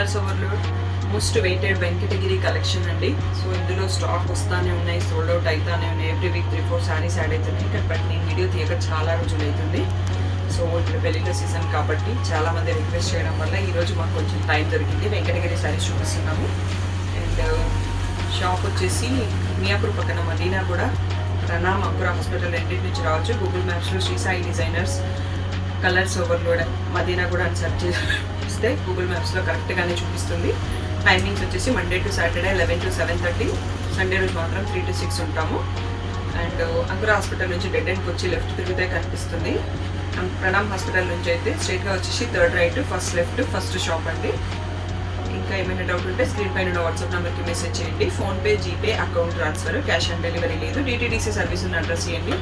Colours overload most weighted Venkatagiri collection అండి. So ఇందులో stock వస్తానే ఉన్నాయి, సోల్డ్ అవుట్ అవుతానే ఉన్నాయి. ఎవ్రీ వీక్ 3-4 శారీస్ యాడ్ అవుతున్నాయి. బట్ నేను వీడియో తీయక చాలా రోజులు అవుతుంది. సో ఇప్పుడు పెళ్ళిళ్ళ సీజన్ కాబట్టి చాలామంది రిక్వెస్ట్ చేయడం వల్ల ఈరోజు మాకు కొంచెం టైం దొరికింది. వెంకటగిరి శారీస్ చూపిస్తున్నాము. అండ్ షాప్ వచ్చేసి మియాపూర్ పక్కన మదీనా కూడా, ప్రణామ్ అంకుర హాస్పిటల్ రెండింటి నుంచి రావచ్చు. గూగుల్ మ్యాప్స్లో Sri Sai designers colours overload Medina కూడా అని సెర్చ్ చేస్తే గూగుల్ మ్యాప్స్లో కరెక్ట్గానే చూపిస్తుంది. టైమింగ్స్ వచ్చేసి Monday to Saturday 11 to 7:30, Sunday రోజు మాత్రం 3 to 6 ఉంటాము. అండ్ అంకుర హాస్పిటల్ నుంచి డెడ్ ఎండ్కి వచ్చి లెఫ్ట్ తిరిగితే కనిపిస్తుంది. ప్రణామ్ హాస్పిటల్ నుంచి అయితే స్ట్రైట్గా వచ్చేసి third right, first left, first shop అండి. ఇంకా ఏమైనా డౌట్ ఉంటే స్క్రీన్ పైన ఉన్న వాట్సాప్ నెంబర్కి మెసేజ్ చేయండి. PhonePe, GPay, account transfer, cash on delivery లేదు. DTDC సర్వీస్ ఉన్న అడ్రస్ ఇవ్వండి.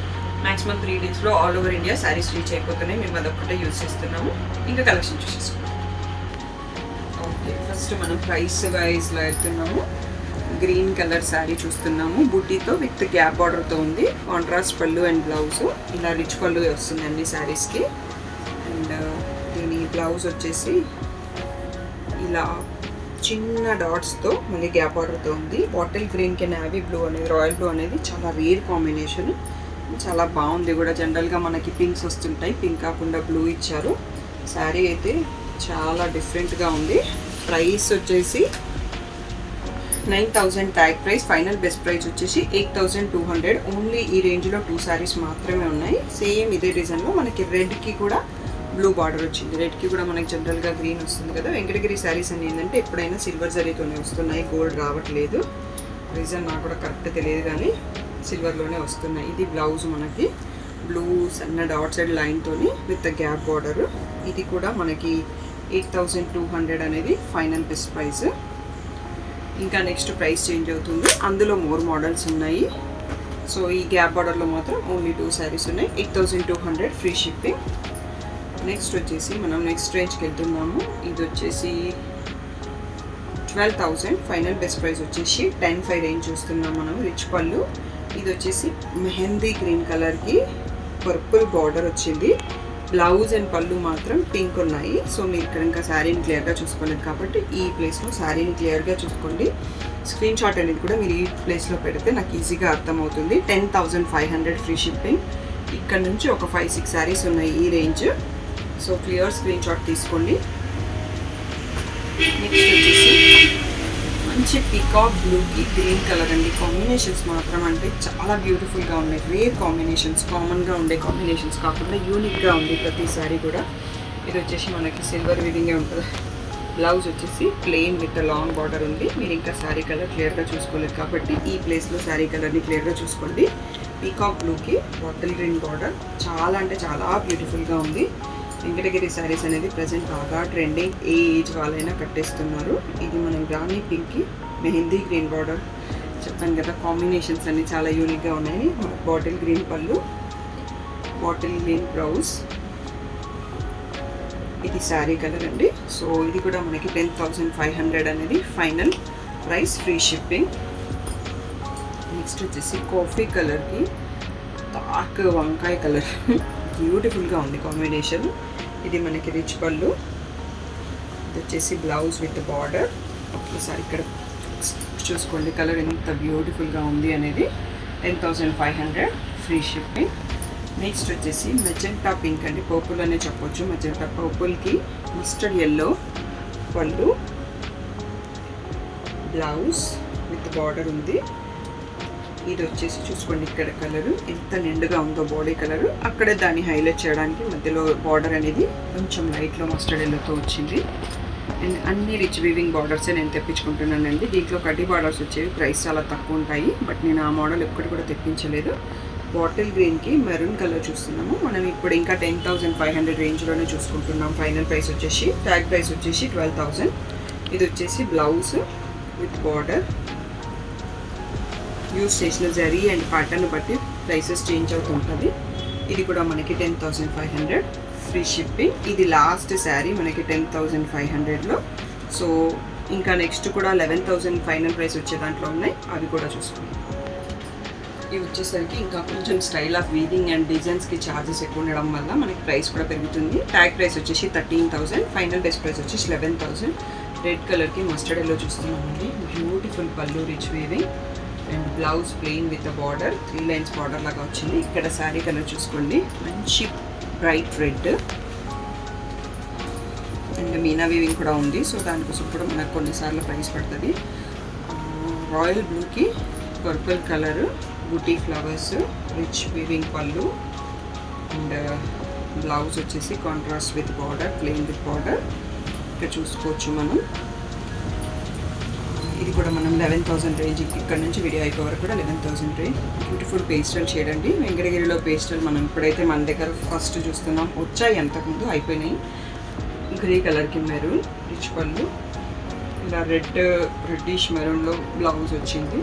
మాక్సిమం 3 daysలో all over India sarees reach అయిపోతున్నాయి. మేము అదొక్కటే యూజ్ చేస్తున్నాము. ఇంకా కలెక్షన్ చూసేసుకుంటాం. ఓకే, ఫస్ట్ మనం ప్రైస్ వైజ్లో వెళ్తున్నాము. గ్రీన్ కలర్ శారీ చూస్తున్నాము. బుట్టీతో విత్ గ్యాప్ బార్డర్తో ఉంది. కాంట్రాస్ట్ పళ్ళు అండ్ బ్లౌజ్ ఇలా రిచ్ పళ్ళు వస్తుంది అన్ని శారీస్కి. అండ్ దీని బ్లౌజ్ వచ్చేసి ఇలా చిన్న డాట్స్తో మళ్ళీ గ్యాప్ బార్డర్తో ఉంది. బాటిల్ గ్రీన్కి నావీ బ్లూ అనేది, రాయల్ బ్లూ అనేది చాలా రేర్ కాంబినేషన్. చాలా బాగుంది కూడా. జనరల్గా మనకి పింక్స్ వస్తుంటాయి, పింక్ కాకుండా బ్లూ ఇచ్చారు. శారీ అయితే చాలా డిఫరెంట్గా ఉంది. ప్రైస్ వచ్చేసి 9,000 tag price. Final best price వచ్చేసి 8,200. ఓన్లీ ఈ రేంజ్లో 2 శారీస్ మాత్రమే ఉన్నాయి. సేమ్ ఇదే డిజైన్లో మనకి రెడ్కి కూడా బ్లూ బార్డర్ వచ్చింది. రెడ్కి కూడా మనకి జనరల్గా గ్రీన్ వస్తుంది కదా. వెంకటగిరి శారీస్ అని ఏంటంటే ఎప్పుడైనా సిల్వర్ జరీతోనే వస్తున్నాయి, గోల్డ్ రావట్లేదు. రీజన్ నాకు కూడా కరెక్ట్ తెలియదు కానీ సిల్వర్లోనే వస్తున్నాయి. ఇది బ్లౌజ్ మనకి బ్లూ సన్న డాట్ సైడ్ లైన్తోని విత్ గ్యాప్ బార్డర్. ఇది కూడా మనకి 8,200 అనేది ఫైనల్ బెస్ట్ ప్రైస్. ఇంకా నెక్స్ట్ ప్రైస్ చేంజ్ అవుతుంది. అందులో మోర్ మోడల్స్ ఉన్నాయి. సో ఈ గ్యాప్ బార్డర్లో మాత్రం ఓన్లీ 2 శారీస్ ఉన్నాయి. 8,200 ఫ్రీ షిప్పింగ్. నెక్స్ట్ వచ్చేసి మనం నెక్స్ట్ రేంజ్కి వెళ్తున్నాము. ఇది వచ్చేసి 12,000 ఫైనల్ బెస్ట్ ప్రైస్ వచ్చేసి 10,500 రేంజ్ చూస్తున్నాం మనం. రిచ్ పళ్ళు. ఇది వచ్చేసి మెహందీ గ్రీన్ కలర్కి పర్పుల్ బార్డర్ వచ్చింది. బ్లౌజ్ అండ్ పళ్ళు మాత్రం పింక్ ఉన్నాయి. సో మీరు ఇక్కడ ఇంకా శారీని క్లియర్గా చూసుకోలేదు కాబట్టి ఈ ప్లేస్లో శారీని క్లియర్గా చూసుకోండి. స్క్రీన్ షాట్ అనేది కూడా మీరు ఈ ప్లేస్లో పెడితే నాకు ఈజీగా అర్థమవుతుంది. 10,500 ఫ్రీ షిప్పింగ్. ఇక్కడ నుంచి ఒక 5-6 శారీస్ ఉన్నాయి ఈ range. So clear screen shot తీసుకోండి. నెక్స్ట్ వచ్చేసి మంచి పీకాక్ బ్లూకి గ్రీన్ కలర్ అండి. కాంబినేషన్స్ మాత్రం అంటే చాలా బ్యూటిఫుల్గా ఉన్నాయి. రేర్ కాంబినేషన్స్, కామన్గా ఉండే కాంబినేషన్స్ కాకుండా యూనిక్గా ఉంది ప్రతి శారీ కూడా. ఇది వచ్చేసి మనకి సిల్వర్ వీవింగే ఉంటుంది. బ్లౌజ్ వచ్చేసి ప్లెయిన్ విత్ లాంగ్ బార్డర్ ఉంది. మీరు ఇంకా శారీ కలర్ క్లియర్గా చూసుకోలేదు కాబట్టి ఈ ప్లేస్లో శారీ కలర్ని క్లియర్గా చూసుకోండి. పీకాక్ బ్లూకి బాటిల్ గ్రీన్ బార్డర్ చాలా అంటే చాలా బ్యూటిఫుల్గా ఉంది. వెంకటగిరి శారీస్ అనేది ప్రజెంట్ బాగా ట్రెండింగ్. ఏ ఏజ్ వాళ్ళైనా కట్టేస్తున్నారు. ఇది మనం రాణి పింక్కి మెహందీ గ్రీన్ బార్డర్ చెప్పాను కదా. కాంబినేషన్స్ అన్నీ చాలా యూనిక్గా ఉన్నాయి. బాటిల్ గ్రీన్ పళ్ళు, బాటిల్ గ్రీన్ బ్లౌజ్. ఇది శారీ కలర్ అండి. సో ఇది కూడా మనకి 10,500 అనేది final price, free shipping. Next వచ్చేసి కాఫీ కలర్కి డార్క్ వంకాయ కలర్ బ్యూటిఫుల్గా ఉంది కాంబినేషన్. ఇది మనకి రిచ్ పళ్ళు. ఇది వచ్చేసి బ్లౌజ్ విత్ బార్డర్. ఒకసారి ఇక్కడ చూసుకోండి కలర్ ఎంత బ్యూటిఫుల్గా ఉంది అనేది. 10,500 ఫ్రీ షిప్పింగ్. నెక్స్ట్ వచ్చేసి మెజెంటా పింక్ అండి, పర్పుల్ అనే చెప్పొచ్చు. మెజెంటా పర్పుల్కి మస్టర్డ్ ఎల్లో పళ్ళు, బ్లౌజ్ విత్ బార్డర్ ఉంది. ఇది వచ్చేసి చూసుకోండి ఇక్కడ కలరు ఎంత నిండుగా ఉందో బాడీ కలరు. అక్కడే దాన్ని హైలైట్ చేయడానికి మధ్యలో బార్డర్ అనేది కొంచెం లైట్లో మస్టర్డ్ ఎల్లోతో వచ్చింది. అండ్ అన్ని రిచ్ వీవింగ్ బార్డర్సే నేను తెప్పించుకుంటున్నానండి. దీంట్లో కడ్డీ బార్డర్స్ వచ్చేవి ప్రైస్ చాలా తక్కువ ఉంటాయి. బట్ నేను ఆ మోడల్ ఎప్పుడు కూడా తెప్పించలేదు. బాటిల్ గ్రీన్కి మెరూన్ కలర్ చూస్తున్నాము మనం. ఇప్పుడు ఇంకా 10,500 రేంజ్లోనే చూసుకుంటున్నాం. ఫైనల్ ప్రైస్ వచ్చేసి ట్యాగ్ ప్రైస్ వచ్చేసి 12,000. ఇది వచ్చేసి బ్లౌజ్ విత్ బార్డర్. యూస్ చేసిన జరీ అండ్ ప్యాటర్న్ బట్టి ప్రైసెస్ చేంజ్ అవుతుంటుంది. ఇది కూడా మనకి 10,500 ఫ్రీ షిప్పింగ్. ఇది లాస్ట్ శారీ మనకి 10,500లో. సో ఇంకా నెక్స్ట్ కూడా 11,000 ఫైనల్ ప్రైస్ వచ్చే దాంట్లో ఉన్నాయి, అవి కూడా చూసుకోండి. ఇవి వచ్చేసరికి ఇంకా కొంచెం స్టైల్ ఆఫ్ వీవింగ్ అండ్ డిజైన్స్కి ఛార్జెస్ ఎక్కువ ఉండడం వల్ల మనకి ప్రైస్ కూడా పెరుగుతుంది. ట్యాగ్ ప్రైస్ వచ్చేసి 13,000, ఫైనల్ బెస్ట్ ప్రైస్ వచ్చేసి 11,000. రెడ్ కలర్కి మస్టర్డ్ ఎల్లో చూస్తున్నామండి. బ్యూటిఫుల్ పళ్ళు rich weaving and blouse plain with border 3 lines border లాగా వచ్చింది. ఇక్కడ శారీ కలర్ చూసుకోండి, మంచి bright red and Meena weaving కూడా ఉంది. సో దానికోసం కూడా మనకు కొన్నిసార్లు ప్రైస్ పడుతుంది. రాయల్ బ్లూకి పర్పుల్ కలర్ బూటీ ఫ్లవర్స్ రిచ్ వీవింగ్ పళ్ళు అండ్ బ్లౌజ్ వచ్చేసి contrast with border plain with border ఇక్కడ చూసుకోవచ్చు మనం. ఇది కూడా మనం 11,000 రేంజ్, ఇక్కడ నుంచి వీడియో అయిపోయే వరకు కూడా 11,000 రేంజ్. బ్యూటిఫుల్ పేస్టల్ షేడ్ అండి. వెంకటగిరిలో పేస్టల్ మనం ఇప్పుడైతే మన దగ్గర ఫస్ట్ చూస్తున్నాం, వచ్చాయి అంతకుముందు అయిపోయినాయి. గ్రే కలర్కి మెరూన్ రిచ్ పళ్ళు, ఇలా రెడ్డిష్ మెరూన్లో బ్లౌజ్ వచ్చింది.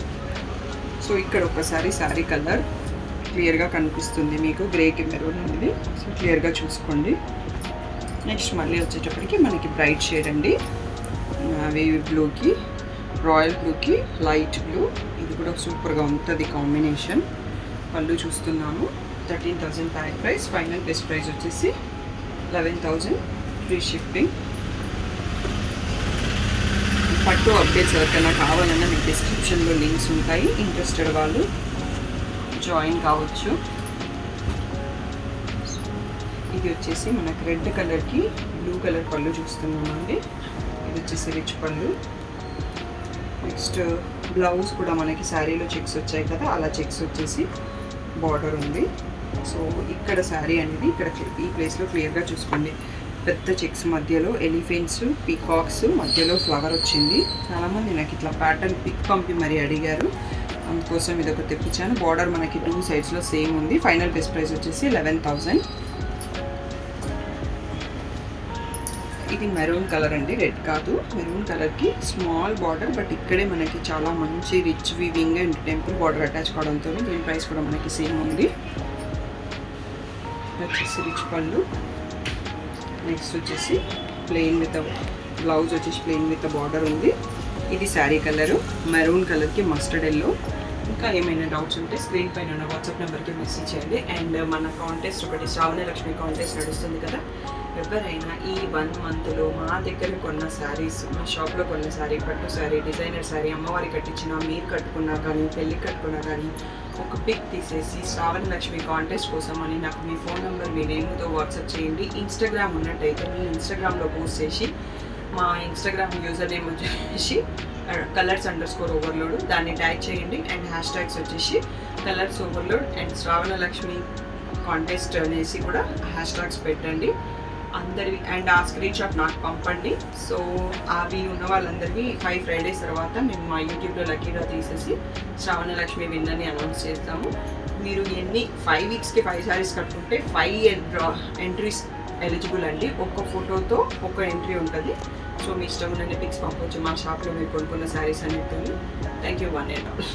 సో ఇక్కడ ఒకసారి శారీ కలర్ క్లియర్గా కనిపిస్తుంది మీకు, గ్రేకి మెరూన్ అనేది. సో క్లియర్గా చూసుకోండి. నెక్స్ట్ మళ్ళీ వచ్చేటప్పటికి మనకి బ్రైట్ షేడ్ అండి, వేవీ బ్లూకి రాయల్ బ్లూకి లైట్ బ్లూ. ఇది కూడా సూపర్గా ఉంటుంది కాంబినేషన్. పళ్ళు చూస్తున్నాము. 13,000 pack price. Final best price వచ్చేసి 11,000 ఫ్రీ షిప్పింగ్. పట్టు అప్డేట్స్ ఎవరికైనా కావాలన్నా మీకు డిస్క్రిప్షన్లో లింక్స్ ఉంటాయి, ఇంట్రెస్టెడ్ వాళ్ళు జాయిన్ కావచ్చు. ఇది వచ్చేసి మనకు రెడ్ కలర్కి బ్లూ కలర్ పళ్ళు చూస్తున్నామండి. ఇది వచ్చేసి రిచ్ పళ్ళు. నెక్స్ట్ బ్లౌజ్ కూడా మనకి శారీలో చెక్స్ వచ్చాయి కదా, అలా చెక్స్ వచ్చేసి బార్డర్ ఉంది. సో ఇక్కడ శారీ అనేది ఇక్కడ ఈ ప్లేస్లో క్లియర్గా చూసుకోండి. పెద్ద చెక్స్ మధ్యలో ఎలిఫెంట్స్ పీకాక్స్ మధ్యలో ఫ్లవర్ వచ్చింది. చాలామంది నాకు ఇట్లా ప్యాటర్న్ పిక్ పంపి మరీ అడిగారు, అందుకోసం ఇది ఒకటి తెప్పించాను. బార్డర్ మనకి 2 సైడ్స్లో సేమ్ ఉంది. ఫైనల్ బెస్ట్ ప్రైస్ వచ్చేసి 11,000. ఇది మెరూన్ కలర్ అండి, రెడ్ కాదు. మెరూన్ కలర్కి స్మాల్ బార్డర్, బట్ ఇక్కడే మనకి చాలా మంచి rich weaving and temple border attach కావడంతో దీని ప్రైస్ కూడా మనకి సేమ్ ఉంది. వచ్చేసి రిచ్ పళ్ళు. నెక్స్ట్ వచ్చేసి ప్లెయిన్ విత్ బ్లౌజ్ వచ్చేసి ప్లెయిన్ విత్ బార్డర్ ఉంది. ఇది శారీ కలరు మెరూన్ కలర్కి మస్టర్డ్ ఎల్లో. ఇంకా ఏమైనా డౌట్స్ ఉంటే స్క్రీన్ పైన ఉన్న వాట్సాప్ నెంబర్కి మెసేజ్ చేయండి. అండ్ మన కాంటెస్ట్ ఒకటి శ్రావణ లక్ష్మి కాంటెస్ట్ నడుస్తుంది కదా, ఎవరైనా ఈ 1 మంత్లో మా దగ్గర కొన్న శారీస్, మా షాప్లో కొన్న శారీ, పట్టు శారీ, డిజైనర్ శారీ, అమ్మవారి కట్టించిన, మీరు కట్టుకున్నా కానీ పెళ్ళి కట్టుకున్నా కానీ ఒక పిక్ తీసేసి శ్రావణ లక్ష్మి కాంటెస్ట్ కోసం అని నాకు మీ ఫోన్ నెంబర్ మీ నేమ్తో వాట్సాప్ చేయండి. ఇన్స్టాగ్రామ్ ఉన్నట్టయితే మీ ఇన్స్టాగ్రామ్లో పోస్ట్ చేసి, మా ఇన్స్టాగ్రామ్ యూజర్ నేమ్ వచ్చేసి colors_overload దాన్ని ట్యాగ్ చేయండి. అండ్ హ్యాష్ ట్యాగ్స్ వచ్చేసి colours overload and Shravana Lakshmi contest అనేసి కూడా హ్యాష్ ట్యాగ్స్ పెట్టండి అందరివి. అండ్ ఆ స్క్రీన్ షాట్ నాకు పంపండి. సో అవి ఉన్న వాళ్ళందరివి 5 ఫ్రైడేస్ తర్వాత మేము మా యూట్యూబ్లో లక్కీగా తీసేసి శ్రావణ లక్ష్మి విన్నర్ని అనౌన్స్ చేస్తాము. మీరు 5 వీక్స్కి 5 శారీస్ కట్టుకుంటే 5 ఎంట్రీస్ ఎలిజిబుల్ అండి. ఒక్క ఫోటోతో ఒక ఎంట్రీ ఉంటుంది. సో మీ ఇష్టం ఉన్న పిక్స్ పంపవచ్చు మా షాప్లో మీరు కొనుక్కున్న శారీస్ అన్నిటితో. Thank you 1 and all.